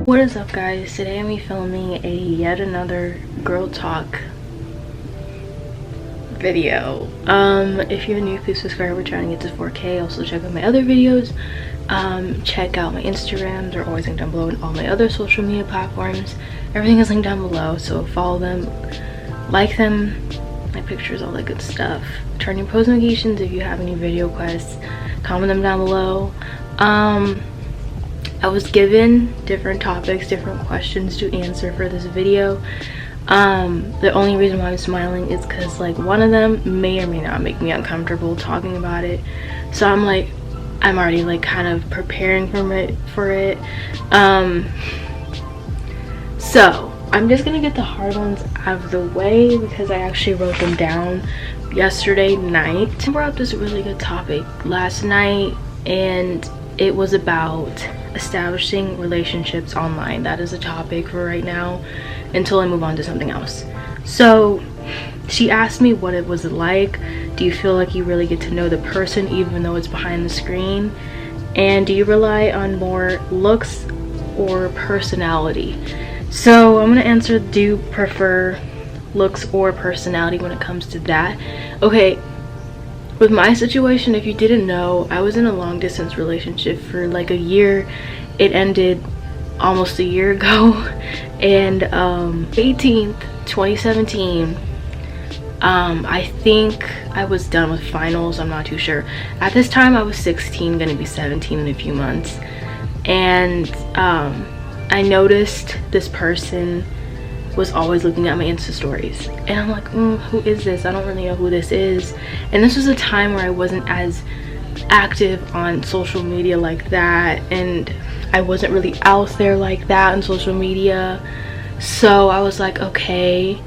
What is up, guys? Today I'm filming yet another girl talk video. If you're new, please subscribe. We're trying to get to 4K. Also check out my other videos. Check out my Instagrams. They're always linked down below, and all my other social media platforms. Everything is linked down below, so follow them, like them, my pictures, all that good stuff. Turn your post notifications if you have any video requests. Comment them down below. I was given different topics, different questions to answer for this video. The only reason why I'm smiling is because like one of them may or may not make me uncomfortable talking about it. So I'm already like kind of preparing for it. So I'm just gonna get the hard ones out of the way because I actually wrote them down yesterday night. I brought up this really good topic last night, and it was about establishing relationships online. That is a topic for right now until I move on to something else. So she asked me what it was like. Do you feel like you really get to know the person even though it's behind the screen? And do you rely on more looks or personality? So I'm gonna answer, do you prefer looks or personality when it comes to that? Okay, with my situation, if you didn't know, I was in a long distance relationship for like a year. It ended almost a year ago, and 18th 2017, I think I was done with finals. I'm not too sure. At this time I was 16, gonna be 17 in a few months, and I noticed this person was always looking at my Insta stories, and I'm like, who is this? I don't really know who this is. And this was a time where I wasn't as active on social media like that, and I wasn't really out there like that on social media. So I was like, okay,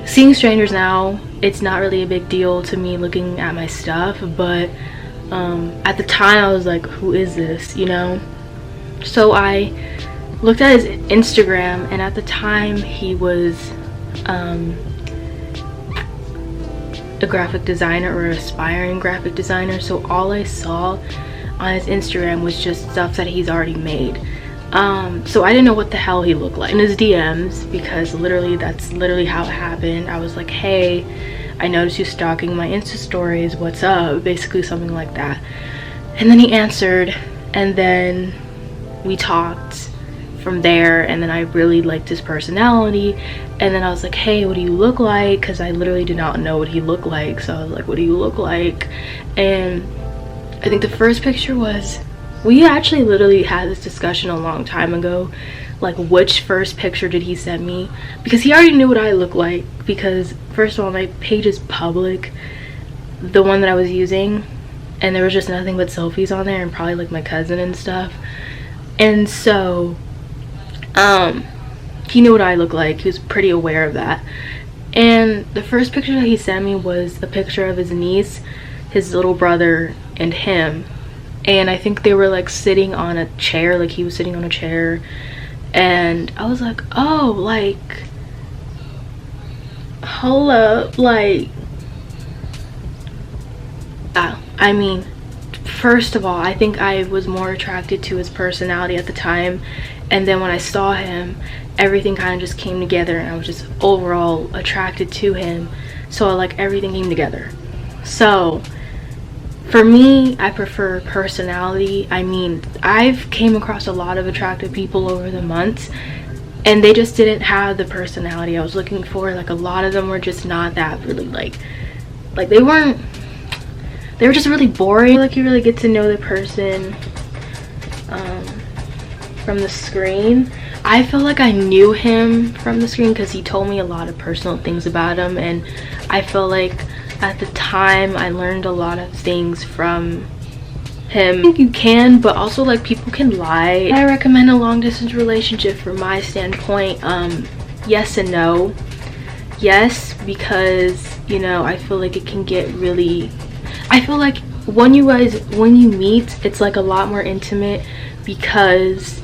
seeing strangers now, it's not really a big deal to me looking at my stuff, but at the time I was like, who is this, you know? So I looked at his Instagram, and at the time he was a graphic designer or aspiring graphic designer. So all I saw on his Instagram was just stuff that he's already made. So I didn't know what the hell he looked like in his DMs, because literally that's literally how it happened. I was like, hey, I noticed you stalking my Insta stories, what's up? Basically something like that. And then he answered, and then we talked from there, and then I really liked his personality. And then I was like, hey, what do you look like? Because I literally did not know what he looked like. So I was like, what do you look like? And I think the first picture was, we actually literally had this discussion a long time ago, like which first picture did he send me, because he already knew what I look like. Because first of all, my page is public, the one that I was using, and there was just nothing but selfies on there, and probably like my cousin and stuff. And so he knew what I look like. He was pretty aware of that. And the first picture that he sent me was a picture of his niece, his little brother, and him. And I think they were like sitting on a chair, like he was sitting on a chair. And I was like, oh, like, hold up, like, I mean, first of all, I think I was more attracted to his personality at the time, and then when I saw him, everything kind of just came together, and I was just overall attracted to him. So like everything came together. So for me, I prefer personality. I mean, I've came across a lot of attractive people over the months, and they just didn't have the personality I was looking for. Like a lot of them were just not that really like they were just really boring. Like you really get to know the person from the screen. I feel like I knew him from the screen because he told me a lot of personal things about him, and I feel like at the time I learned a lot of things from him. I think you can, but also like people can lie. I recommend a long distance relationship from my standpoint. Yes and no. Yes, because you know, I feel like it can get really, I feel like when you meet, it's like a lot more intimate, because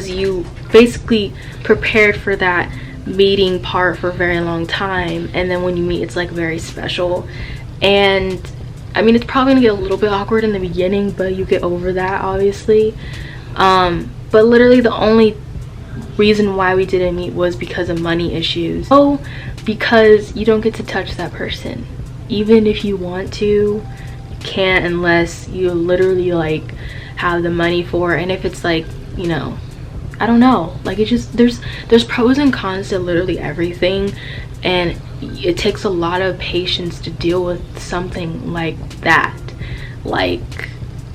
you basically prepared for that meeting part for a very long time, and then when you meet, it's like very special. And I mean, it's probably gonna get a little bit awkward in the beginning, but you get over that, obviously. But literally the only reason why we didn't meet was because of money issues. Oh, because you don't get to touch that person. Even if you want to, you can't unless you literally like have the money for it. And if it's like, you know, I don't know, like, it just, there's pros and cons to literally everything, and it takes a lot of patience to deal with something like that. Like,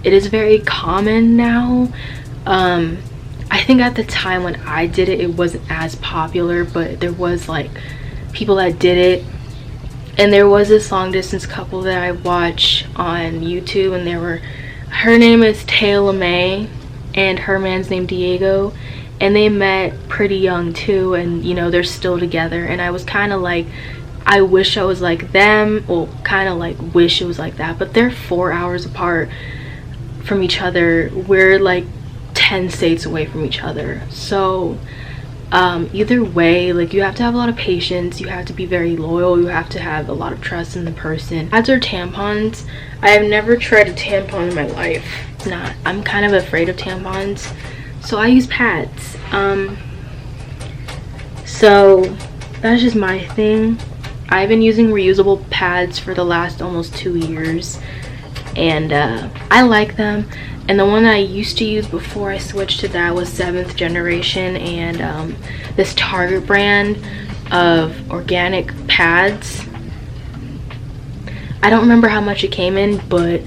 it is very common now. I think at the time when I did it, it wasn't as popular, but there was like people that did it. And there was this long distance couple that I watch on YouTube, and her name is Taylor May and her man's named Diego, and they met pretty young too, and you know, they're still together. And I was kind of like, I wish I was like them, well, kind of like wish it was like that, but they're 4 hours apart from each other. We're like 10 states away from each other. So either way, like, you have to have a lot of patience, you have to be very loyal, you have to have a lot of trust in the person. Pads or tampons? I have never tried a tampon in my life. I'm kind of afraid of tampons, so I use pads. So that's just my thing. I've been using reusable pads for the last almost 2 years, and I like them. And the one I used to use before I switched to that was 7th generation, and this Target brand of organic pads. I don't remember how much it came in, but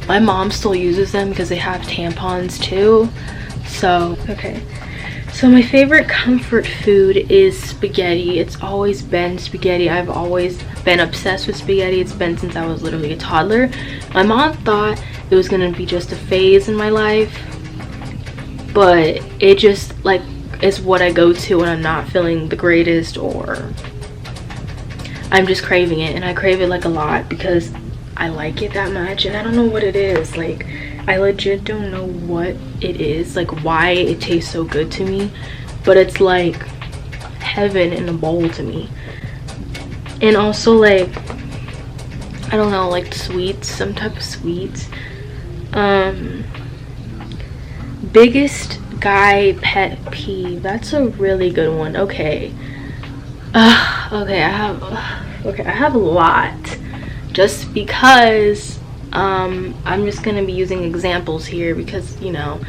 my mom still uses them because they have tampons too. So okay, so my favorite comfort food is spaghetti. It's always been spaghetti. I've always been obsessed with spaghetti. It's been since I was literally a toddler. My mom thought it was gonna be just a phase in my life, but it just like is what I go to when I'm not feeling the greatest, or I'm just craving it. And I crave it like a lot because I like it that much, and I don't know what it is. Like, I legit don't know what it is, like why it tastes so good to me, but it's like heaven in a bowl to me. And also, like, I don't know, like sweets, some type of sweets. Biggest guy pet peeve, that's a really good one. Okay, okay, I have a lot, just because I'm just gonna be using examples here because, you know.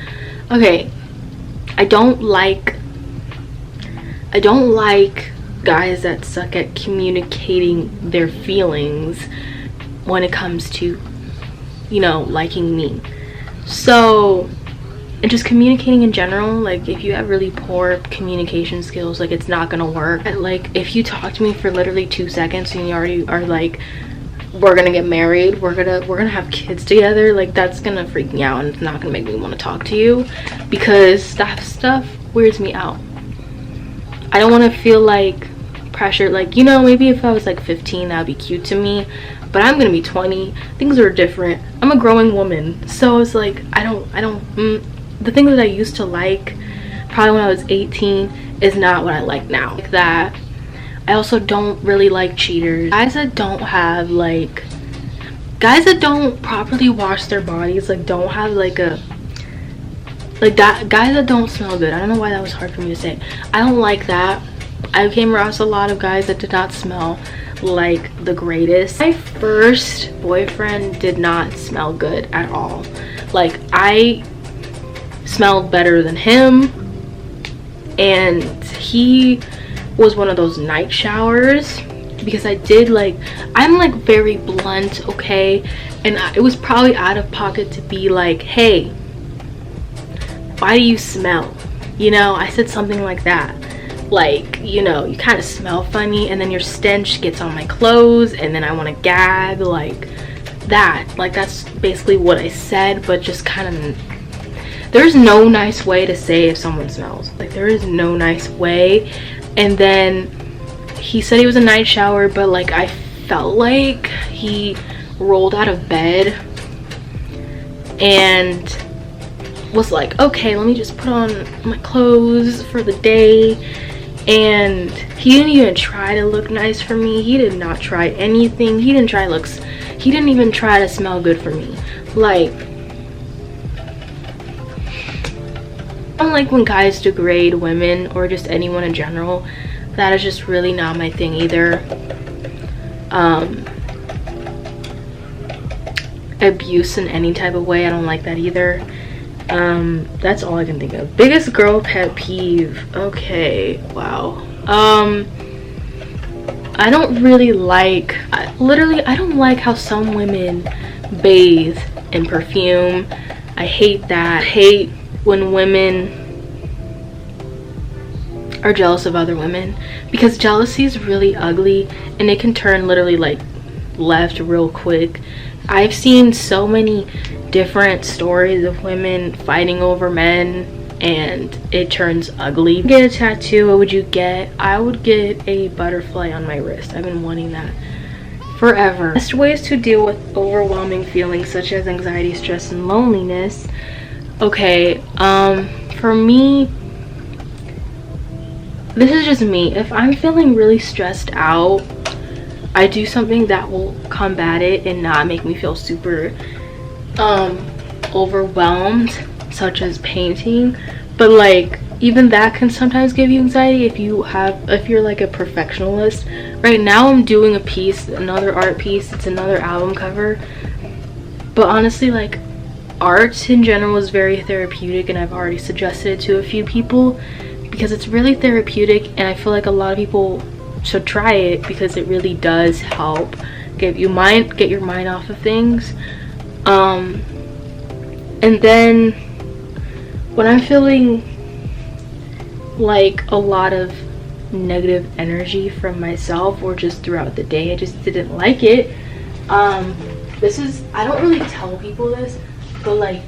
Okay, I don't like guys that suck at communicating their feelings when it comes to, you know, liking me. So, and just communicating in general, like, if you have really poor communication skills, like, it's not gonna work. Like, if you talk to me for literally 2 seconds and you already are like, we're gonna get married, we're gonna have kids together, like, that's gonna freak me out, and it's not gonna make me want to talk to you, because that stuff weirds me out. I don't want to feel like pressure. Like, you know, maybe if I was like 15, that'd be cute to me, but I'm gonna be 20, things are different. I'm a growing woman, so it's like I don't the things that I used to like probably when I was 18 is not what I like now. Like that. I also don't really like cheaters, guys that don't have like, guys that don't properly wash their bodies, like don't have like a, like that, guys that don't smell good. I don't know why that was hard for me to say. I don't like that. I came across a lot of guys that did not smell like the greatest. My first boyfriend did not smell good at all. Like, I smelled better than him, and he was one of those night showers, because I did like, I'm like very blunt, okay, and it was probably out of pocket to be like, hey, why do you smell, you know? I said something like that, like, you know, you kind of smell funny, and then your stench gets on my clothes, and then I want to gag, like that. Like, that's basically what I said, but just kind of, there's no nice way to say if someone smells, like, there is no nice way. And then he said he was a night shower, but like, I felt like he rolled out of bed and was like, okay, let me just put on my clothes for the day. and he didn't even try to look nice for me. He did not try anything. He didn't try looks. He didn't even try to smell good for me. Like, I don't like when guys degrade women or just anyone in general. That is just really not my thing either. Abuse in any type of way, I don't like that either. That's all I can think of. Biggest girl pet peeve. Okay, wow. I don't really like, literally I don't like how some women bathe in perfume. I hate that. I hate when women are jealous of other women, because jealousy is really ugly and it can turn literally like left real quick. I've seen so many different stories of women fighting over men and it turns ugly. Get a tattoo, what would you get? I would get a butterfly on my wrist. I've been wanting that forever. Best ways to deal with overwhelming feelings such as anxiety, stress, and loneliness. Okay, for me, this is just me. If I'm feeling really stressed out, I do something that will combat it and not make me feel super overwhelmed, such as painting. But like, even that can sometimes give you anxiety if you're like a perfectionist. Right now I'm doing a piece, another art piece. It's another album cover, but honestly, like, art in general is very therapeutic, and I've already suggested it to a few people because it's really therapeutic, and I feel like a lot of people should try it because it really does help get your mind off of things. And then when I'm feeling like a lot of negative energy from myself or just throughout the day, I just didn't like it. This is, I don't really tell people this, but like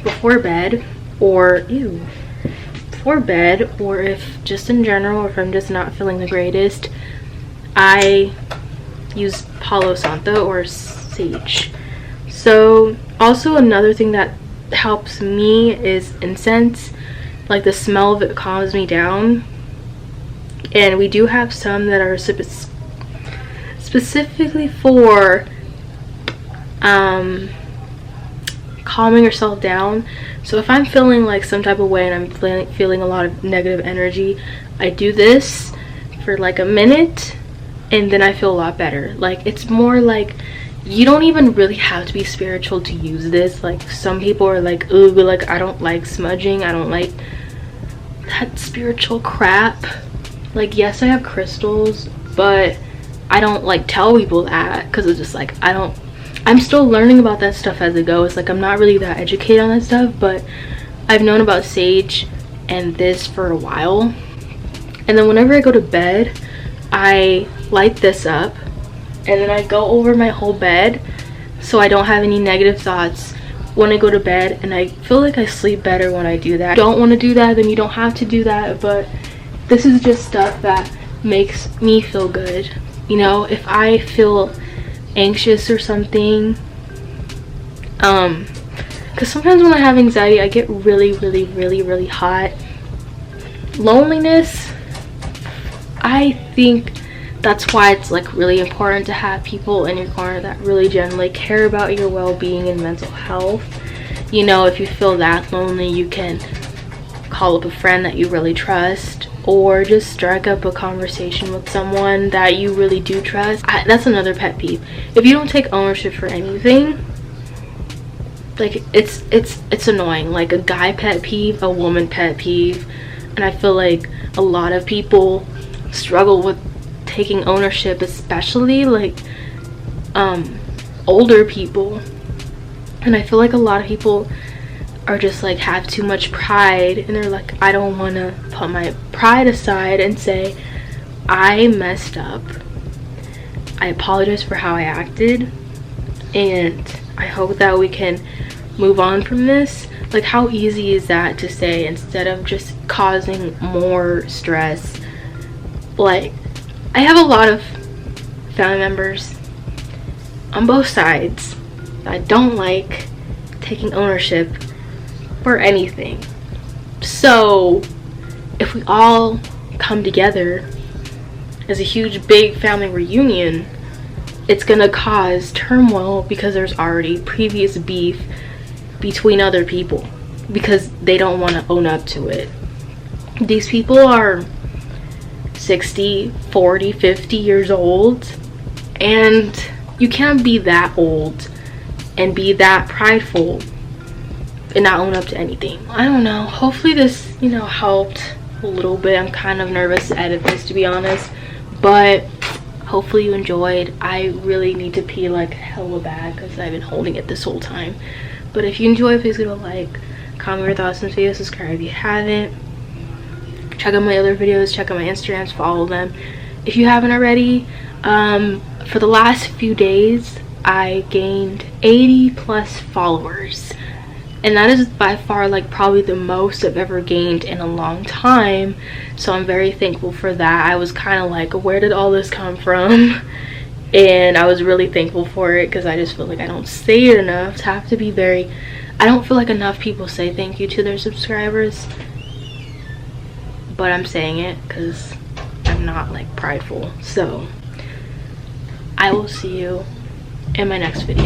before bed, or before bed, or if just in general, or if I'm just not feeling the greatest, I use Palo Santo or sage. So also another thing that helps me is incense. Like, the smell of it calms me down, and we do have some that are specifically for calming yourself down. So if I'm feeling like some type of way and I'm feeling a lot of negative energy, I do this for like a minute and then I feel a lot better. Like, it's more like, you don't even really have to be spiritual to use this. Like, some people are like, ooh, like, I don't like smudging, I don't like that spiritual crap. Like, yes, I have crystals, but I don't like tell people that, because it's just like, I'm still learning about that stuff as it goes. Like, I'm not really that educated on that stuff, but I've known about sage and this for a while. And then whenever I go to bed, I light this up and then I go over my whole bed so I don't have any negative thoughts when I go to bed, and I feel like I sleep better when I do that. If you don't want to do that, then you don't have to do that, but this is just stuff that makes me feel good. You know, if I feel anxious or something, because sometimes when I have anxiety, I get really hot. Loneliness, I think that's why it's like really important to have people in your corner that really genuinely care about your well-being and mental health. You know, if you feel that lonely, you can call up a friend that you really trust, or just strike up a conversation with someone that you really do trust. That's another pet peeve. If you don't take ownership for anything, like, it's annoying. Like, a guy pet peeve, a woman pet peeve, and I feel like a lot of people struggle with taking ownership, especially like older people. And I feel like a lot of people are just like, have too much pride, and they're like, I don't want to put my pride aside and say, I messed up, I apologize for how I acted, and I hope that we can move on from this. Like, how easy is that to say instead of just causing more stress? Like, I have a lot of family members on both sides that don't like taking ownership for anything. So if we all come together as a huge big family reunion, it's gonna cause turmoil because there's already previous beef between other people because they don't want to own up to it. These people are 60, 40, 50 years old, and you can't be that old and be that prideful and not own up to anything. I don't know, hopefully this, you know, helped a little bit. I'm kind of nervous to edit this, to be honest, but hopefully you enjoyed. I really need to pee like hella bad because I've been holding it this whole time. But if you enjoy, please give a like, comment your thoughts on this video, subscribe if you haven't. Check out my other videos, check out my Instagrams, follow them if you haven't already. For the last few days I gained 80 plus followers, and that is by far like probably the most I've ever gained in a long time, so I'm very thankful for that. I was kind of like, where did all this come from? And I was really thankful for it because I just feel like I don't say it enough to have to be very, I don't feel like enough people say thank you to their subscribers, but I'm saying it because I'm not like prideful. So I will see you in my next video.